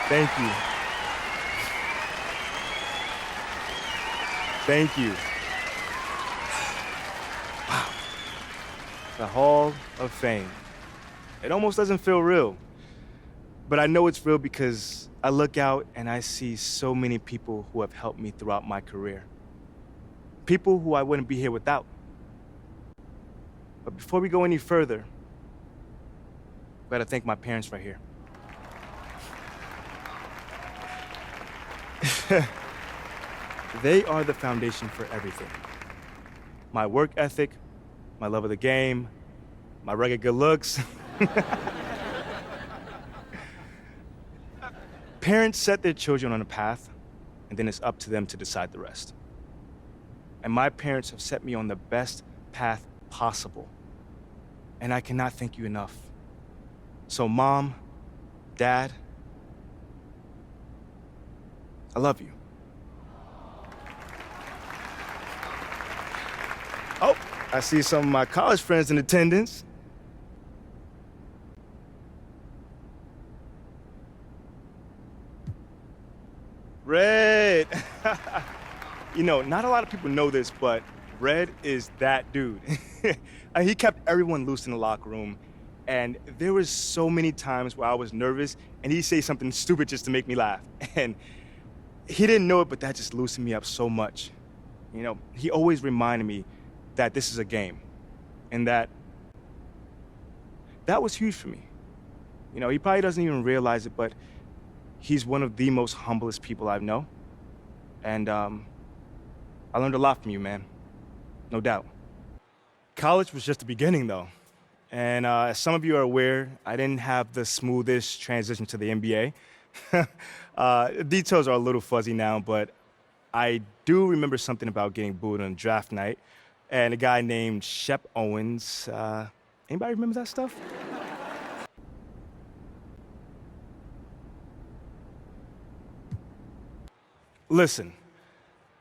Thank you. Thank you. Wow. The Hall of Fame. It almost doesn't feel real. But I know it's real because I look out and I see so many people who have helped me throughout my career. People who I wouldn't be here without. But before we go any further, I gotta thank my parents right here. They are the foundation for everything. My work ethic, my love of the game, my rugged good looks. Parents set their children on a path, and then it's up to them to decide the rest. And my parents have set me on the best path possible. And I cannot thank you enough. So Mom, Dad, I love you. Oh, I see some of my college friends in attendance. Red. You know, not a lot of people know this, but Red is that dude. He kept everyone loose in the locker room, and there was so many times where I was nervous, and he'd say something stupid just to make me laugh. And he didn't know it, but that just loosened me up so much. You know, he always reminded me that this is a game, and that was huge for me. You know, he probably doesn't even realize it, but he's one of the most humblest people I know. And I learned a lot from you, man. No doubt. College was just the beginning, though. And as some of you are aware, I didn't have the smoothest transition to the NBA. Details are a little fuzzy now, but I do remember something about getting booed on draft night and a guy named Shep Owens. Anybody remember that stuff? Listen,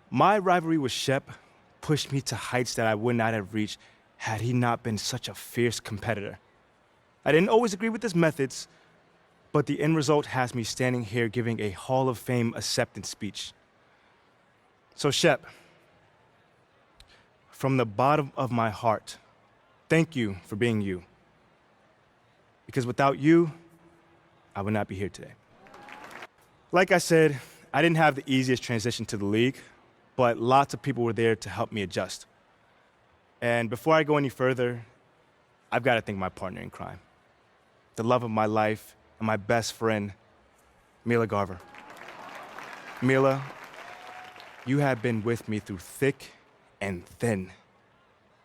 my rivalry with Shep pushed me to heights that I would not have reached had he not been such a fierce competitor. I didn't always agree with his methods, but the end result has me standing here giving a Hall of Fame acceptance speech. So Shep, from the bottom of my heart, thank you for being you. Because without you, I would not be here today. Like I said, I didn't have the easiest transition to the league, but lots of people were there to help me adjust. And before I go any further, I've got to thank my partner in crime, the love of my life and my best friend, Mila Garver. Mila, you have been with me through thick and thin.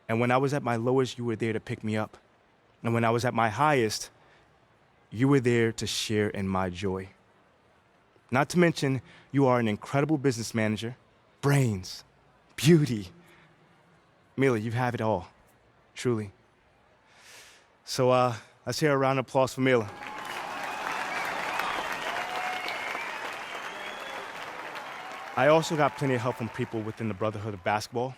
And when I was at my lowest, you were there to pick me up. And when I was at my highest, you were there to share in my joy. Not to mention, you are an incredible business manager, brains, beauty. Mila, you have it all, truly. So let's hear a round of applause for Mila. I also got plenty of help from people within the Brotherhood of Basketball.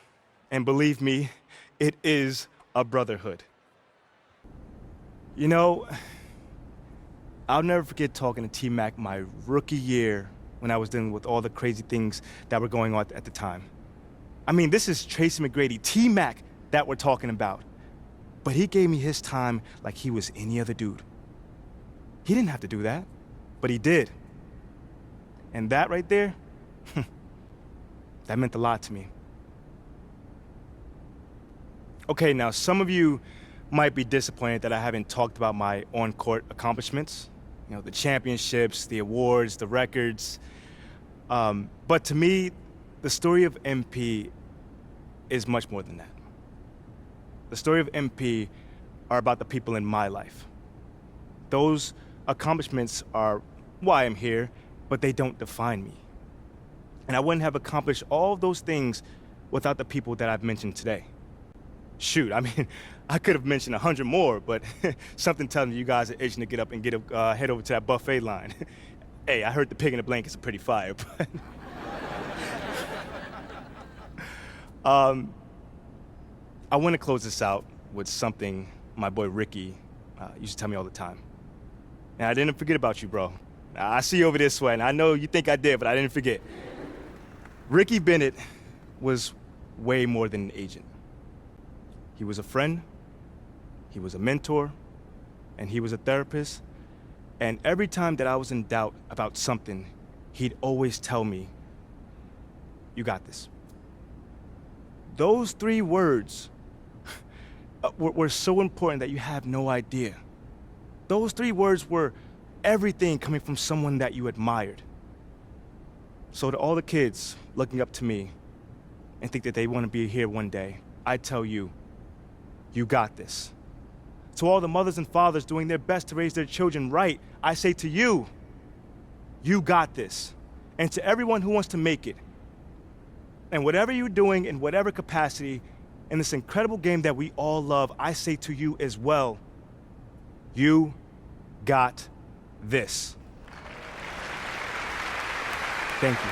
And believe me, it is a brotherhood. You know, I'll never forget talking to T-Mac my rookie year when I was dealing with all the crazy things that were going on at the time. I mean, this is Tracy McGrady, T-Mac that we're talking about. But he gave me his time like he was any other dude. He didn't have to do that, but he did. And that right there, that meant a lot to me. Okay, now some of you might be disappointed that I haven't talked about my on-court accomplishments. You know, the championships, the awards, the records. But to me, the story of MP is much more than that. The story of MP are about the people in my life. Those accomplishments are why I'm here, but they don't define me. And I wouldn't have accomplished all of those things without the people that I've mentioned today. Shoot, I mean, I could have mentioned 100 more, but something telling me you guys are itching to get up and head over to that buffet line. Hey, I heard the pig in the blankets are pretty fire, but... I want to close this out with something my boy Ricky used to tell me all the time. And I didn't forget about you, bro. I see you over there sweating. I know you think I did, but I didn't forget. Ricky Bennett was way more than an agent. He was a friend, he was a mentor, and he was a therapist. And every time that I was in doubt about something, he'd always tell me, "You got this." Those 3 words were so important that you have no idea. Those 3 words were everything coming from someone that you admired. So to all the kids looking up to me and think that they want to be here one day, I tell you, you got this. To all the mothers and fathers doing their best to raise their children right, I say to you, you got this. And to everyone who wants to make it, and whatever you're doing in whatever capacity in this incredible game that we all love, I say to you as well, you got this. Thank you.